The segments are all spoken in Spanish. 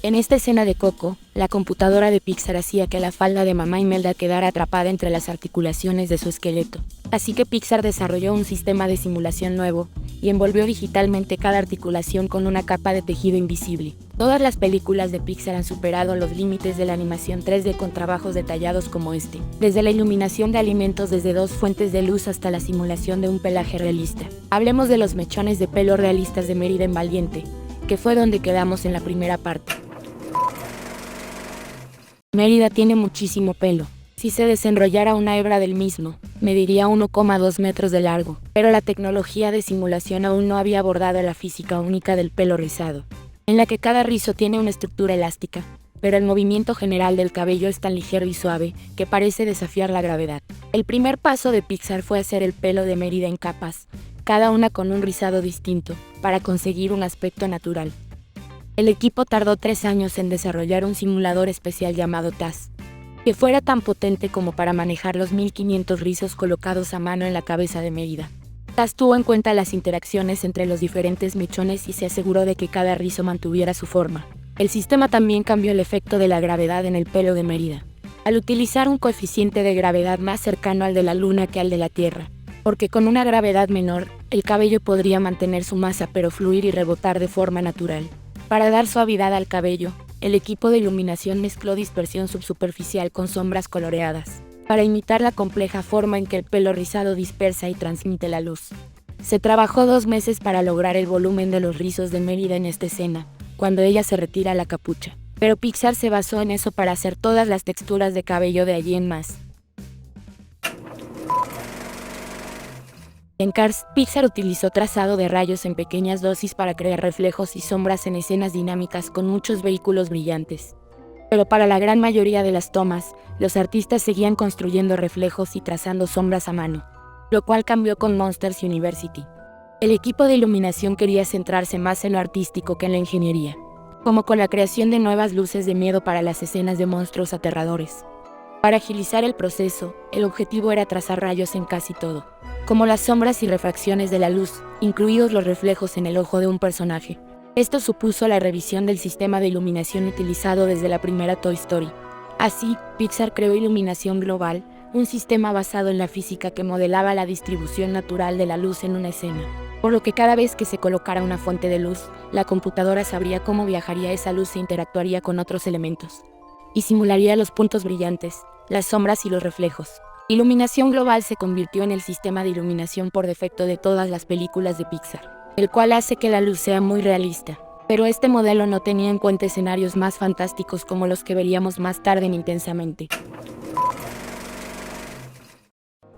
En esta escena de Coco, la computadora de Pixar hacía que la falda de Mamá Imelda quedara atrapada entre las articulaciones de su esqueleto. Así que Pixar desarrolló un sistema de simulación nuevo y envolvió digitalmente cada articulación con una capa de tejido invisible. Todas las películas de Pixar han superado los límites de la animación 3D con trabajos detallados como este, desde la iluminación de alimentos desde 2 fuentes de luz hasta la simulación de un pelaje realista. Hablemos de los mechones de pelo realistas de Mérida en Valiente, que fue donde quedamos en la primera parte. Mérida tiene muchísimo pelo. Si se desenrollara una hebra del mismo, mediría 1,2 metros de largo, pero la tecnología de simulación aún no había abordado la física única del pelo rizado, en la que cada rizo tiene una estructura elástica, pero el movimiento general del cabello es tan ligero y suave que parece desafiar la gravedad. El primer paso de Pixar fue hacer el pelo de Mérida en capas, cada una con un rizado distinto, para conseguir un aspecto natural. El equipo tardó 3 años en desarrollar un simulador especial llamado TAS, que fuera tan potente como para manejar los 1500 rizos colocados a mano en la cabeza de Mérida. TAS tuvo en cuenta las interacciones entre los diferentes mechones y se aseguró de que cada rizo mantuviera su forma. El sistema también cambió el efecto de la gravedad en el pelo de Mérida, al utilizar un coeficiente de gravedad más cercano al de la Luna que al de la Tierra, porque con una gravedad menor, el cabello podría mantener su masa pero fluir y rebotar de forma natural. Para dar suavidad al cabello, el equipo de iluminación mezcló dispersión subsuperficial con sombras coloreadas, para imitar la compleja forma en que el pelo rizado dispersa y transmite la luz. Se trabajó 2 meses para lograr el volumen de los rizos de Mérida en esta escena, cuando ella se retira la capucha. Pero Pixar se basó en eso para hacer todas las texturas de cabello de allí en más. En Cars, Pixar utilizó trazado de rayos en pequeñas dosis para crear reflejos y sombras en escenas dinámicas con muchos vehículos brillantes. Pero para la gran mayoría de las tomas, los artistas seguían construyendo reflejos y trazando sombras a mano, lo cual cambió con Monsters University. El equipo de iluminación quería centrarse más en lo artístico que en la ingeniería, como con la creación de nuevas luces de miedo para las escenas de monstruos aterradores. Para agilizar el proceso, el objetivo era trazar rayos en casi todo, como las sombras y refracciones de la luz, incluidos los reflejos en el ojo de un personaje. Esto supuso la revisión del sistema de iluminación utilizado desde la primera Toy Story. Así, Pixar creó Iluminación Global, un sistema basado en la física que modelaba la distribución natural de la luz en una escena, por lo que cada vez que se colocara una fuente de luz, la computadora sabría cómo viajaría esa luz e interactuaría con otros elementos, y simularía los puntos brillantes, las sombras y los reflejos. Iluminación Global se convirtió en el sistema de iluminación por defecto de todas las películas de Pixar, el cual hace que la luz sea muy realista. Pero este modelo no tenía en cuenta escenarios más fantásticos como los que veríamos más tarde en Intensamente.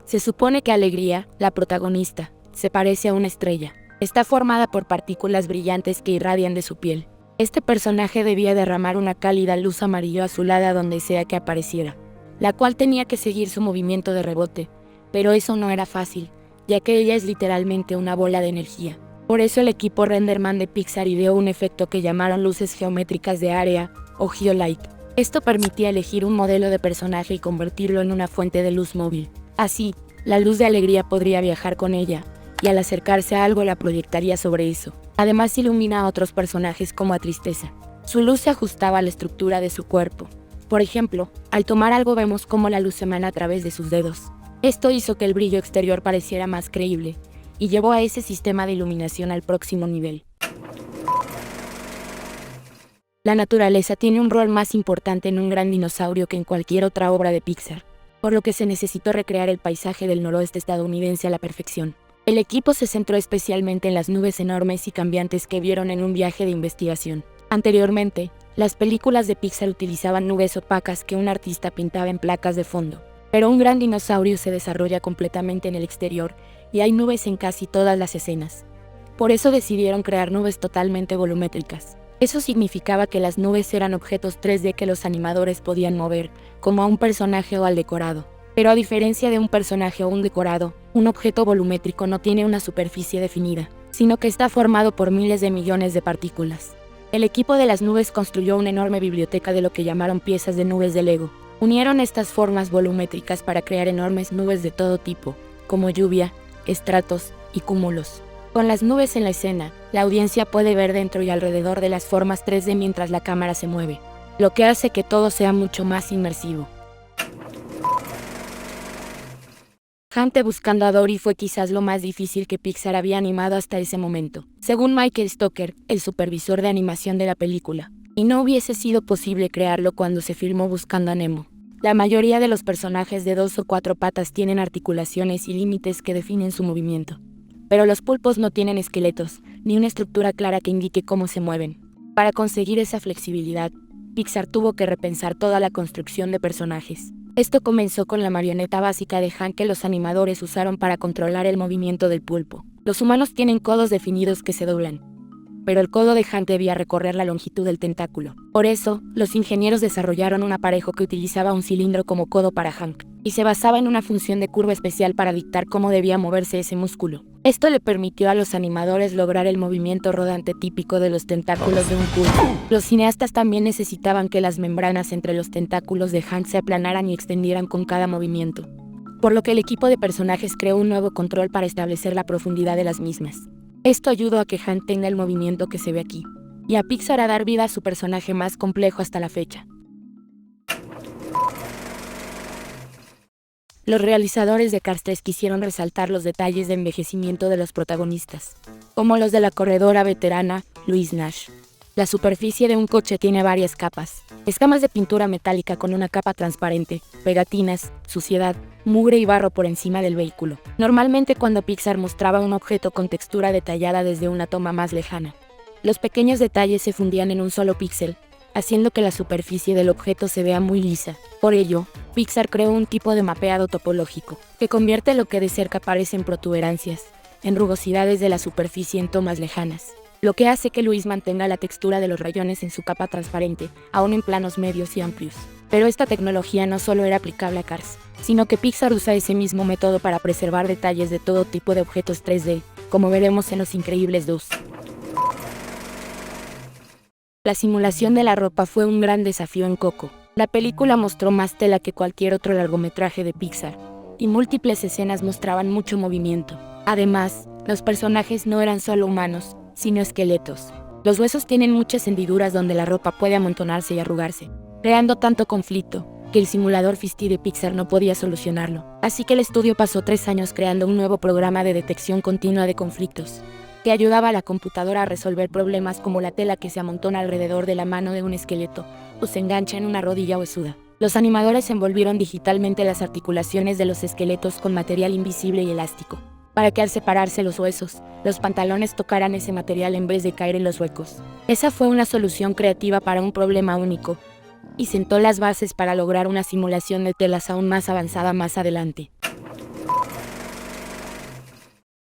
Se supone que Alegría, la protagonista, se parece a una estrella. Está formada por partículas brillantes que irradian de su piel. Este personaje debía derramar una cálida luz amarillo azulada donde sea que apareciera, la cual tenía que seguir su movimiento de rebote, pero eso no era fácil, ya que ella es literalmente una bola de energía. Por eso el equipo Renderman de Pixar ideó un efecto que llamaron luces geométricas de área, o Geolight. Esto permitía elegir un modelo de personaje y convertirlo en una fuente de luz móvil. Así, la luz de Alegría podría viajar con ella, y al acercarse a algo la proyectaría sobre eso. Además ilumina a otros personajes como a Tristeza. Su luz se ajustaba a la estructura de su cuerpo. Por ejemplo, al tomar algo vemos cómo la luz emana a través de sus dedos. Esto hizo que el brillo exterior pareciera más creíble, y llevó a ese sistema de iluminación al próximo nivel. La naturaleza tiene un rol más importante en Un Gran Dinosaurio que en cualquier otra obra de Pixar, por lo que se necesitó recrear el paisaje del noroeste estadounidense a la perfección. El equipo se centró especialmente en las nubes enormes y cambiantes que vieron en un viaje de investigación. Anteriormente, las películas de Pixar utilizaban nubes opacas que un artista pintaba en placas de fondo, pero Un Gran Dinosaurio se desarrolla completamente en el exterior y hay nubes en casi todas las escenas. Por eso decidieron crear nubes totalmente volumétricas. Eso significaba que las nubes eran objetos 3D que los animadores podían mover, como a un personaje o al decorado. Pero a diferencia de un personaje o un decorado, un objeto volumétrico no tiene una superficie definida, sino que está formado por miles de millones de partículas. El equipo de las nubes construyó una enorme biblioteca de lo que llamaron piezas de nubes de Lego. Unieron estas formas volumétricas para crear enormes nubes de todo tipo, como lluvia, estratos y cúmulos. Con las nubes en la escena, la audiencia puede ver dentro y alrededor de las formas 3D mientras la cámara se mueve, lo que hace que todo sea mucho más inmersivo. Hank buscando a Dory fue quizás lo más difícil que Pixar había animado hasta ese momento, según Michael Stoker, el supervisor de animación de la película, y no hubiese sido posible crearlo cuando se filmó Buscando a Nemo. La mayoría de los personajes de 2 o 4 patas tienen articulaciones y límites que definen su movimiento. Pero los pulpos no tienen esqueletos, ni una estructura clara que indique cómo se mueven. Para conseguir esa flexibilidad, Pixar tuvo que repensar toda la construcción de personajes. Esto comenzó con la marioneta básica de Hank que los animadores usaron para controlar el movimiento del pulpo. Los humanos tienen codos definidos que se doblan, pero el codo de Hank debía recorrer la longitud del tentáculo. Por eso, los ingenieros desarrollaron un aparejo que utilizaba un cilindro como codo para Hank, y se basaba en una función de curva especial para dictar cómo debía moverse ese músculo. Esto le permitió a los animadores lograr el movimiento rodante típico de los tentáculos de un pulpo. Los cineastas también necesitaban que las membranas entre los tentáculos de Hank se aplanaran y extendieran con cada movimiento, por lo que el equipo de personajes creó un nuevo control para establecer la profundidad de las mismas. Esto ayudó a que Hank tenga el movimiento que se ve aquí, y a Pixar a dar vida a su personaje más complejo hasta la fecha. Los realizadores de Cars 3 quisieron resaltar los detalles de envejecimiento de los protagonistas, como los de la corredora veterana, Louise Nash. La superficie de un coche tiene varias capas, escamas de pintura metálica con una capa transparente, pegatinas, suciedad, mugre y barro por encima del vehículo. Normalmente cuando Pixar mostraba un objeto con textura detallada desde una toma más lejana, los pequeños detalles se fundían en un solo píxel, haciendo que la superficie del objeto se vea muy lisa. Por ello, Pixar creó un tipo de mapeado topológico, que convierte lo que de cerca parecen protuberancias, en rugosidades de la superficie en tomas lejanas, lo que hace que Louise mantenga la textura de los rayones en su capa transparente, aún en planos medios y amplios. Pero esta tecnología no solo era aplicable a Cars, sino que Pixar usa ese mismo método para preservar detalles de todo tipo de objetos 3D, como veremos en Los Increíbles 2. La simulación de la ropa fue un gran desafío en Coco. La película mostró más tela que cualquier otro largometraje de Pixar, y múltiples escenas mostraban mucho movimiento. Además, los personajes no eran solo humanos, sino esqueletos. Los huesos tienen muchas hendiduras donde la ropa puede amontonarse y arrugarse, creando tanto conflicto que el simulador Fisty de Pixar no podía solucionarlo. Así que el estudio pasó 3 años creando un nuevo programa de detección continua de conflictos, que ayudaba a la computadora a resolver problemas como la tela que se amontona alrededor de la mano de un esqueleto o se engancha en una rodilla huesuda. Los animadores envolvieron digitalmente las articulaciones de los esqueletos con material invisible y elástico, para que al separarse los huesos, los pantalones tocaran ese material en vez de caer en los huecos. Esa fue una solución creativa para un problema único, y sentó las bases para lograr una simulación de telas aún más avanzada más adelante.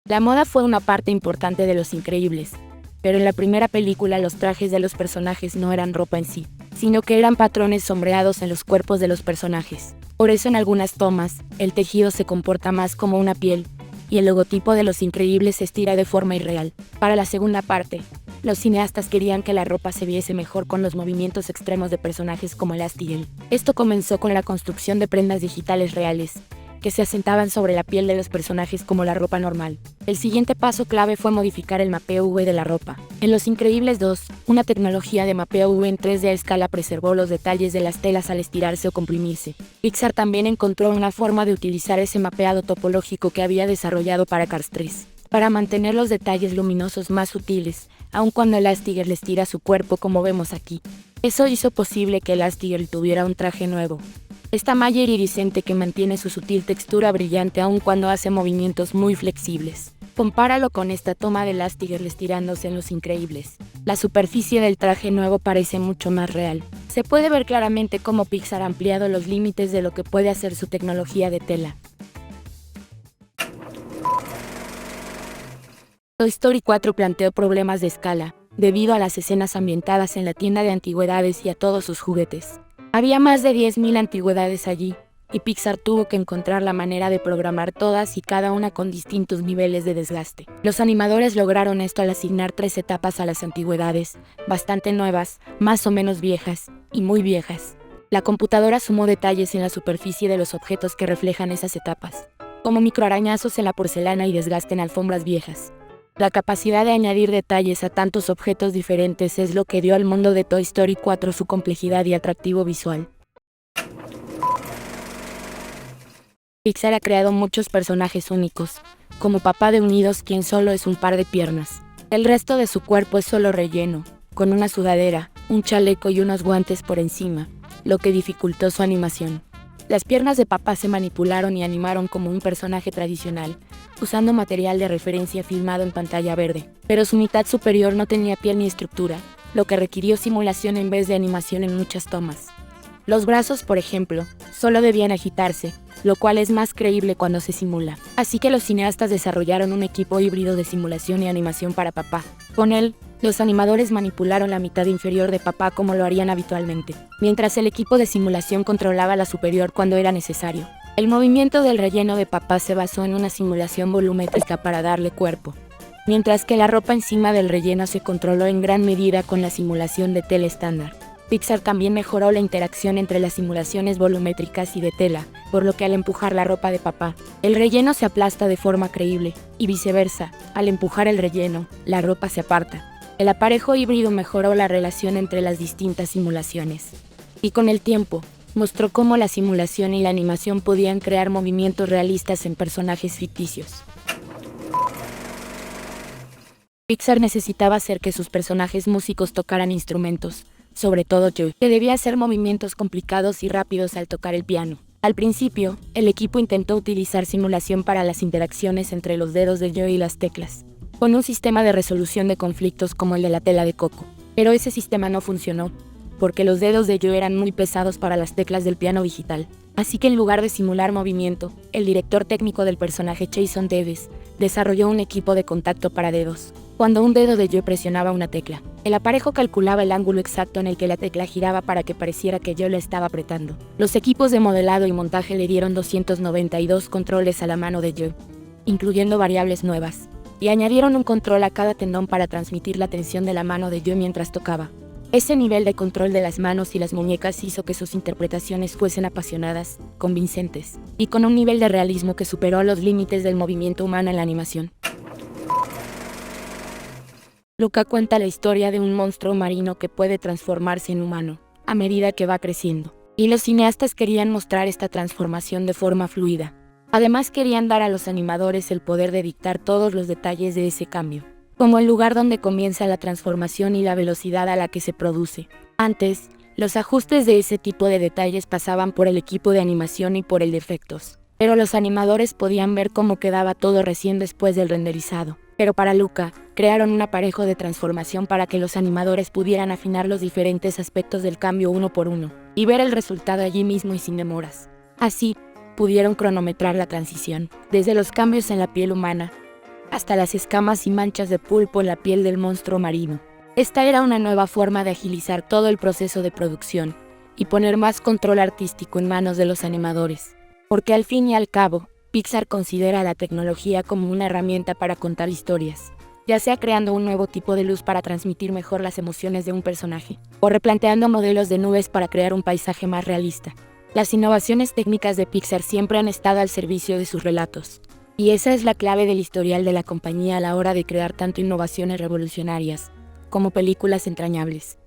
La moda fue una parte importante de Los Increíbles, pero en la primera película los trajes de los personajes no eran ropa en sí, sino que eran patrones sombreados en los cuerpos de los personajes. Por eso en algunas tomas, el tejido se comporta más como una piel, y el logotipo de Los Increíbles se estira de forma irreal. Para la segunda parte, los cineastas querían que la ropa se viese mejor con los movimientos extremos de personajes como Elastigirl. Esto comenzó con la construcción de prendas digitales reales, que se asentaban sobre la piel de los personajes como la ropa normal. El siguiente paso clave fue modificar el mapeo UV de la ropa. En Los Increíbles 2, una tecnología de mapeo UV en 3D a escala preservó los detalles de las telas al estirarse o comprimirse. Pixar también encontró una forma de utilizar ese mapeado topológico que había desarrollado para Cars 3, para mantener los detalles luminosos más sutiles, aun cuando Elastigirl les tira su cuerpo como vemos aquí. Eso hizo posible que Elastigirl tuviera un traje nuevo. Esta malla iridiscente que mantiene su sutil textura brillante aun cuando hace movimientos muy flexibles. Compáralo con esta toma de Elastigirl estirándose en Los Increíbles. La superficie del traje nuevo parece mucho más real. Se puede ver claramente cómo Pixar ha ampliado los límites de lo que puede hacer su tecnología de tela. Toy Story 4 planteó problemas de escala, debido a las escenas ambientadas en la tienda de antigüedades y a todos sus juguetes. Había más de 10.000 antigüedades allí, y Pixar tuvo que encontrar la manera de programar todas y cada una con distintos niveles de desgaste. Los animadores lograron esto al asignar 3 etapas a las antigüedades, bastante nuevas, más o menos viejas, y muy viejas. La computadora sumó detalles en la superficie de los objetos que reflejan esas etapas, como microarañazos en la porcelana y desgaste en alfombras viejas. La capacidad de añadir detalles a tantos objetos diferentes es lo que dio al mundo de Toy Story 4 su complejidad y atractivo visual. Pixar ha creado muchos personajes únicos, como Papá de Unidos, quien solo es un par de piernas. El resto de su cuerpo es solo relleno, con una sudadera, un chaleco y unos guantes por encima, lo que dificultó su animación. Las piernas de Papá se manipularon y animaron como un personaje tradicional, usando material de referencia filmado en pantalla verde, pero su mitad superior no tenía piel ni estructura, lo que requirió simulación en vez de animación en muchas tomas. Los brazos, por ejemplo, solo debían agitarse, lo cual es más creíble cuando se simula. Así que los cineastas desarrollaron un equipo híbrido de simulación y animación para Papá. Con él, los animadores manipularon la mitad inferior de Papá como lo harían habitualmente, mientras el equipo de simulación controlaba la superior cuando era necesario. El movimiento del relleno de Papá se basó en una simulación volumétrica para darle cuerpo, mientras que la ropa encima del relleno se controló en gran medida con la simulación de tela estándar. Pixar también mejoró la interacción entre las simulaciones volumétricas y de tela, por lo que al empujar la ropa de Papá, el relleno se aplasta de forma creíble, y viceversa, al empujar el relleno, la ropa se aparta. El aparejo híbrido mejoró la relación entre las distintas simulaciones. Y con el tiempo, mostró cómo la simulación y la animación podían crear movimientos realistas en personajes ficticios. Pixar necesitaba hacer que sus personajes músicos tocaran instrumentos, sobre todo Joe, que debía hacer movimientos complicados y rápidos al tocar el piano. Al principio, el equipo intentó utilizar simulación para las interacciones entre los dedos de Joe y las teclas, con un sistema de resolución de conflictos como el de la tela de coco. Pero ese sistema no funcionó, porque los dedos de Joe eran muy pesados para las teclas del piano digital. Así que en lugar de simular movimiento, el director técnico del personaje Jason Davis desarrolló un equipo de contacto para dedos. Cuando un dedo de Joe presionaba una tecla, el aparejo calculaba el ángulo exacto en el que la tecla giraba para que pareciera que Joe la estaba apretando. Los equipos de modelado y montaje le dieron 292 controles a la mano de Joe, incluyendo variables nuevas, y añadieron un control a cada tendón para transmitir la tensión de la mano de Joe mientras tocaba. Ese nivel de control de las manos y las muñecas hizo que sus interpretaciones fuesen apasionadas, convincentes, y con un nivel de realismo que superó los límites del movimiento humano en la animación. Luca cuenta la historia de un monstruo marino que puede transformarse en humano, a medida que va creciendo, y los cineastas querían mostrar esta transformación de forma fluida. Además querían dar a los animadores el poder de dictar todos los detalles de ese cambio, como el lugar donde comienza la transformación y la velocidad a la que se produce. Antes, los ajustes de ese tipo de detalles pasaban por el equipo de animación y por el de efectos, pero los animadores podían ver cómo quedaba todo recién después del renderizado. Pero para Luca, crearon un aparejo de transformación para que los animadores pudieran afinar los diferentes aspectos del cambio uno por uno, y ver el resultado allí mismo y sin demoras. Así, pudieron cronometrar la transición, desde los cambios en la piel humana, hasta las escamas y manchas de pulpo en la piel del monstruo marino. Esta era una nueva forma de agilizar todo el proceso de producción, y poner más control artístico en manos de los animadores. Porque al fin y al cabo, Pixar considera la tecnología como una herramienta para contar historias, ya sea creando un nuevo tipo de luz para transmitir mejor las emociones de un personaje, o replanteando modelos de nubes para crear un paisaje más realista. Las innovaciones técnicas de Pixar siempre han estado al servicio de sus relatos, y esa es la clave del historial de la compañía a la hora de crear tanto innovaciones revolucionarias como películas entrañables.